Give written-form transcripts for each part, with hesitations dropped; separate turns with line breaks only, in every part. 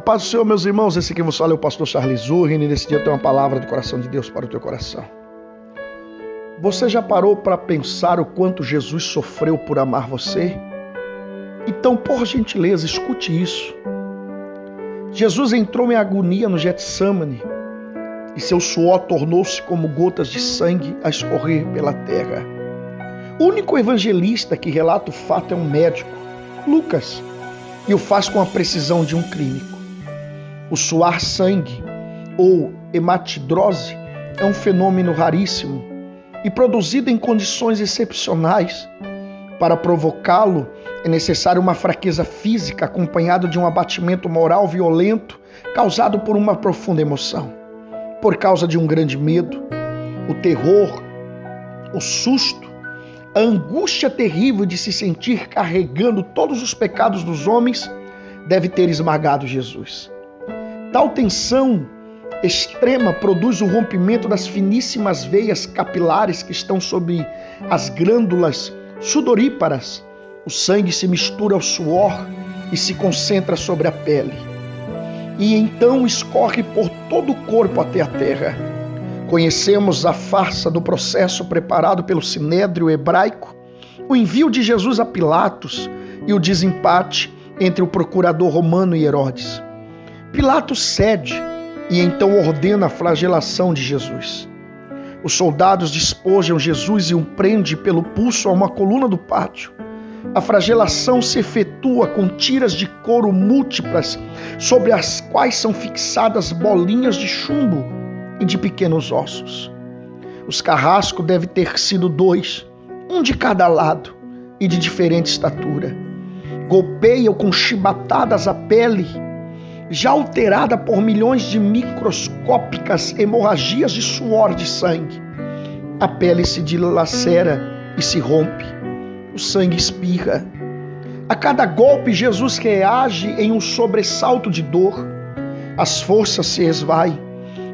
paz do Senhor, meus irmãos. Esse aqui vos fala é o pastor Charles Zurrin, e nesse dia eu tenho uma palavra do coração de Deus para o teu coração. Você já parou para pensar o quanto Jesus sofreu por amar você? Então, por gentileza, escute isso. Jesus entrou em agonia no Getsêmani e seu suor tornou-se como gotas de sangue a escorrer pela terra. O único evangelista que relata o fato é um médico, Lucas, e o faz com a precisão de um clínico. O suar sangue, ou hematidrose, é um fenômeno raríssimo e produzido em condições excepcionais. Para provocá-lo, é necessária uma fraqueza física acompanhada de um abatimento moral violento causado por uma profunda emoção. Por causa de um grande medo, o terror, o susto, a angústia terrível de se sentir carregando todos os pecados dos homens deve ter esmagado Jesus. Tal tensão extrema produz o rompimento das finíssimas veias capilares que estão sobre as glândulas sudoríparas. O sangue se mistura ao suor e se concentra sobre a pele. E então escorre por todo o corpo até a terra. Conhecemos a farsa do processo preparado pelo Sinédrio hebraico, o envio de Jesus a Pilatos e o desempate entre o procurador romano e Herodes. Pilatos cede e então ordena a flagelação de Jesus. Os soldados despojam Jesus e o prendem pelo pulso a uma coluna do pátio. A flagelação se efetua com tiras de couro múltiplas, sobre as quais são fixadas bolinhas de chumbo e de pequenos ossos. Os carrascos devem ter sido 2, um de cada lado e de diferente estatura. Golpeiam com chibatadas a pele, já alterada por milhões de microscópicas hemorragias de suor de sangue. A pele se dilacera e se rompe. O sangue espirra. A cada golpe, Jesus reage em um sobressalto de dor. As forças se esvaem.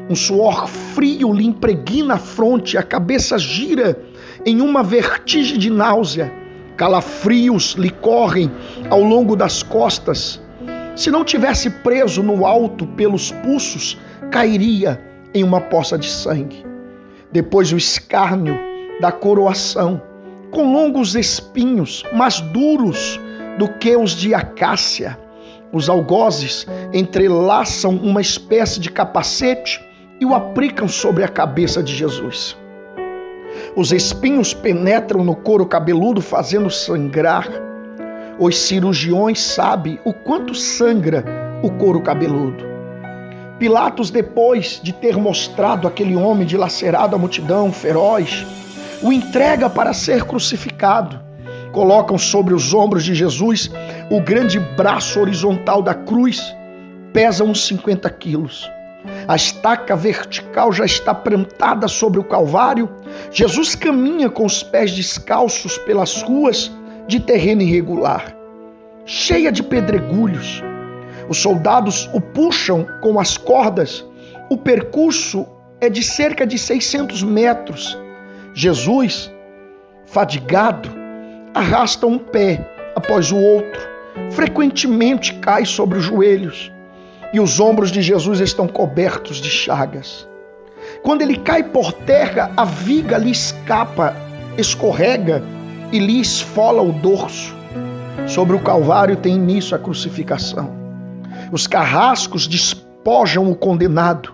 Um suor frio lhe impregna a fronte, a cabeça gira em uma vertigem de náusea. Calafrios lhe correm ao longo das costas. Se não tivesse preso no alto pelos pulsos, cairia em uma poça de sangue. Depois o escárnio da coroação, com longos espinhos, mais duros do que os de acácia. Os algozes entrelaçam uma espécie de capacete e o aplicam sobre a cabeça de Jesus. Os espinhos penetram no couro cabeludo, fazendo sangrar. Os cirurgiões sabem o quanto sangra o couro cabeludo. Pilatos, depois de ter mostrado aquele homem dilacerado à multidão feroz, o entrega para ser crucificado. Colocam sobre os ombros de Jesus o grande braço horizontal da cruz, pesa uns 50 quilos. A estaca vertical já está plantada sobre o Calvário. Jesus caminha com os pés descalços pelas ruas de terreno irregular, cheia de pedregulhos. Os soldados o puxam com as cordas. O percurso é de cerca de 600 metros. Jesus, fadigado, arrasta um pé após o outro. Frequentemente cai sobre os joelhos e os ombros de Jesus estão cobertos de chagas. Quando ele cai por terra, a viga lhe escapa, escorrega e lhe esfola o dorso. Sobre o Calvário tem início a crucificação. Os carrascos despojam o condenado,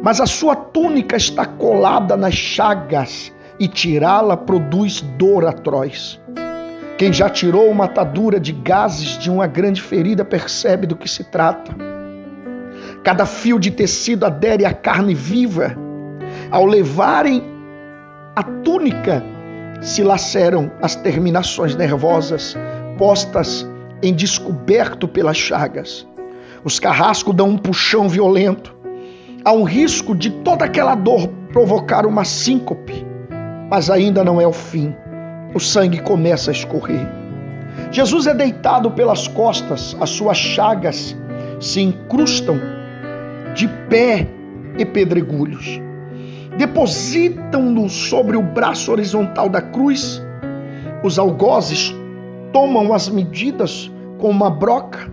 mas a sua túnica está colada nas chagas e tirá-la produz dor atroz. Quem já tirou uma atadura de gases de uma grande ferida percebe do que se trata. Cada fio de tecido adere à carne viva. Ao levarem a túnica, se laceram as terminações nervosas postas em descoberto pelas chagas. Os carrascos dão um puxão violento. Há um risco de toda aquela dor provocar uma síncope, mas ainda não é o fim. O sangue começa a escorrer. Jesus é deitado pelas costas, as suas chagas se incrustam de pé e pedregulhos. Depositam-no sobre o braço horizontal da cruz. Os algozes tomam as medidas com uma broca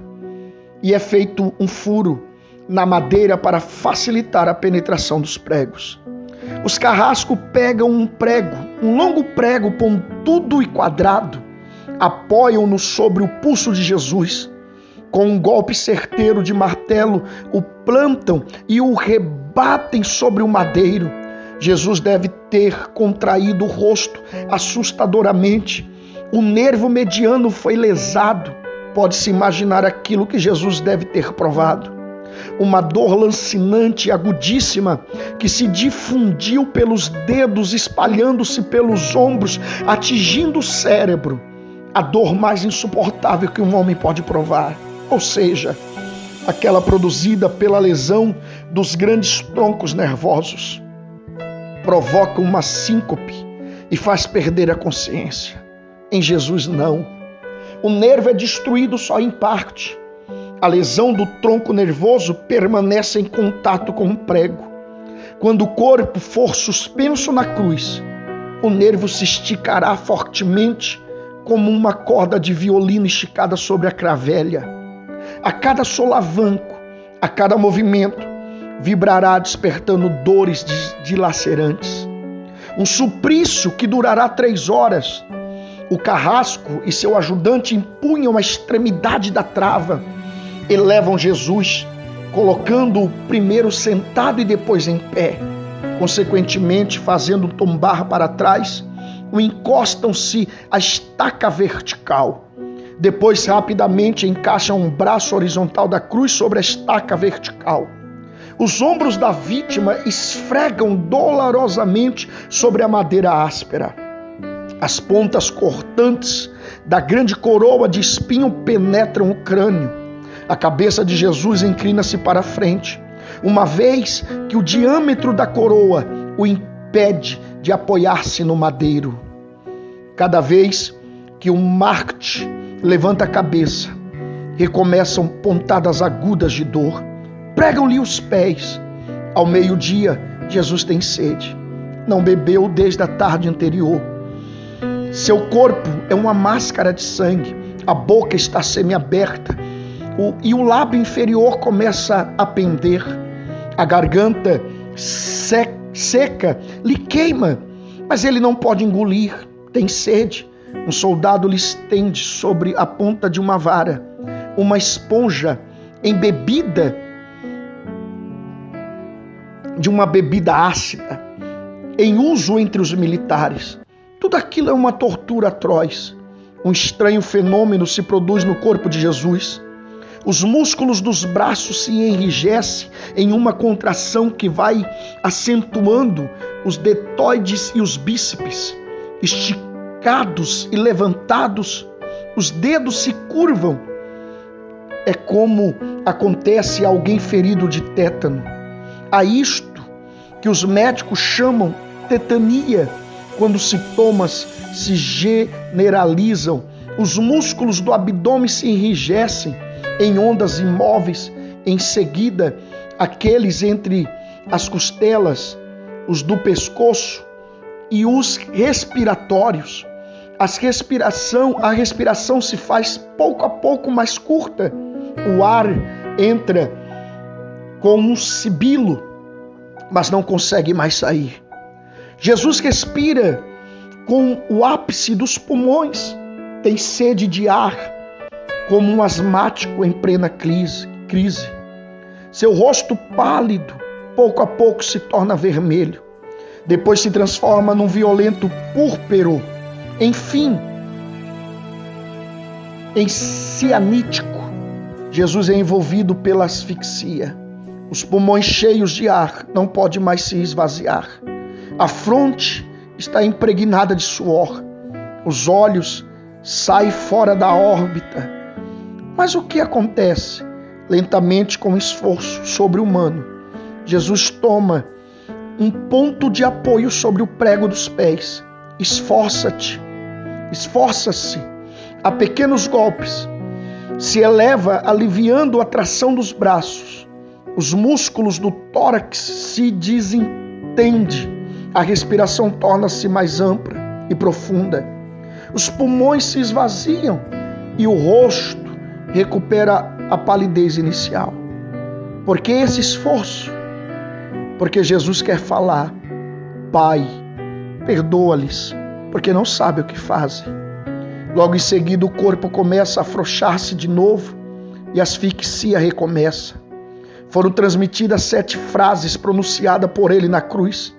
e é feito um furo na madeira para facilitar a penetração dos pregos. Os carrascos pegam um longo prego pontudo e quadrado, apoiam-no sobre o pulso de Jesus. Com um golpe certeiro de martelo, o plantam e o rebatem sobre o madeiro. Jesus deve ter contraído o rosto assustadoramente. O nervo mediano foi lesado. Pode-se imaginar aquilo que Jesus deve ter provado. Uma dor lancinante e agudíssima que se difundiu pelos dedos, espalhando-se pelos ombros, atingindo o cérebro. A dor mais insuportável que um homem pode provar. Ou seja, aquela produzida pela lesão dos grandes troncos nervosos. Provoca uma síncope e faz perder a consciência. Em Jesus, não. O nervo é destruído só em parte. A lesão do tronco nervoso permanece em contato com o prego. Quando o corpo for suspenso na cruz, o nervo se esticará fortemente como uma corda de violino esticada sobre a cravelha. A cada solavanco, a cada movimento, vibrará despertando dores dilacerantes. Um suplício que durará 3 horas. O carrasco e seu ajudante empunham a extremidade da trava, elevam Jesus, colocando-o primeiro sentado e depois em pé. Consequentemente, fazendo tombar para trás, o encostam-se à estaca vertical. Depois, rapidamente, encaixam um braço horizontal da cruz sobre a estaca vertical. Os ombros da vítima esfregam dolorosamente sobre a madeira áspera. As pontas cortantes da grande coroa de espinho penetram o crânio. A cabeça de Jesus inclina-se para a frente, uma vez que o diâmetro da coroa o impede de apoiar-se no madeiro. Cada vez que o Marte levanta a cabeça, recomeçam pontadas agudas de dor. Pregam-lhe os pés. Ao meio-dia, Jesus tem sede. Não bebeu desde a tarde anterior. Seu corpo é uma máscara de sangue. A boca está semiaberta e o lábio inferior começa a pender. A garganta seca lhe queima, mas ele não pode engolir. Tem sede. Um soldado lhe estende sobre a ponta de uma vara uma esponja embebida de uma bebida ácida, em uso entre os militares. Tudo aquilo é uma tortura atroz. Um estranho fenômeno se produz no corpo de Jesus. Os músculos dos braços se enrijecem em uma contração que vai acentuando os deltoides e os bíceps. Esticados e levantados, os dedos se curvam. É como acontece a alguém ferido de tétano. A isto que os médicos chamam tetania, quando os sintomas se generalizam, os músculos do abdômen se enrijecem em ondas imóveis, em seguida aqueles entre as costelas, os do pescoço e os respiratórios. A respiração se faz pouco a pouco mais curta. O ar entra com um sibilo, mas não consegue mais sair. Jesus respira com o ápice dos pulmões, tem sede de ar, como um asmático em plena crise. Seu rosto pálido, pouco a pouco se torna vermelho, depois se transforma num violento púrpuro, enfim, em cianítico. Jesus é envolvido pela asfixia. Os pulmões cheios de ar não podem mais se esvaziar. A fronte está impregnada de suor. Os olhos saem fora da órbita. Mas o que acontece? Lentamente, com esforço sobre-humano, Jesus toma um ponto de apoio sobre o prego dos pés. Esforça-se a pequenos golpes. Se eleva, aliviando a tração dos braços. Os músculos do tórax se desentendem. A respiração torna-se mais ampla e profunda. Os pulmões se esvaziam e o rosto recupera a palidez inicial. Por que esse esforço? Porque Jesus quer falar: Pai, perdoa-lhes, porque não sabem o que fazem. Logo em seguida o corpo começa a afrouxar-se de novo e a asfixia recomeça. Foram transmitidas 7 frases pronunciadas por ele na cruz.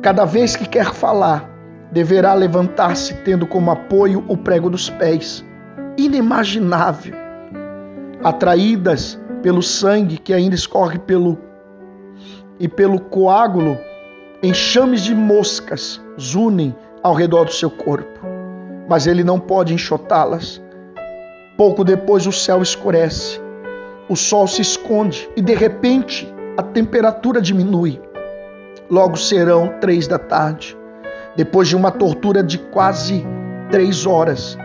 Cada vez que quer falar, deverá levantar-se tendo como apoio o prego dos pés. Inimaginável. Atraídas pelo sangue que ainda escorre pelo coágulo, enxames de moscas zunem ao redor do seu corpo, mas ele não pode enxotá-las. Pouco depois o céu escurece, o sol se esconde e de repente a temperatura diminui. Logo serão 3 da tarde. Depois de uma tortura de quase 3 horas,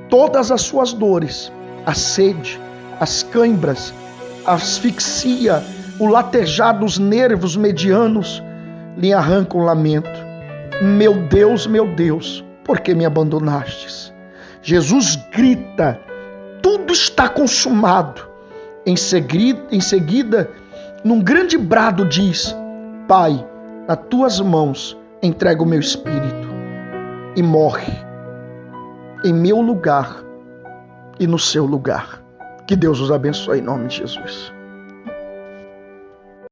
todas as suas dores, a sede, as cãibras, a asfixia, o latejar dos nervos medianos, lhe arrancam um lamento. Meu Deus, por que me abandonastes? Jesus grita: tudo está consumado. Em seguida, num grande brado diz: Pai, nas tuas mãos entrego o meu espírito. E morre em meu lugar e no seu lugar. Que Deus os abençoe em nome de Jesus.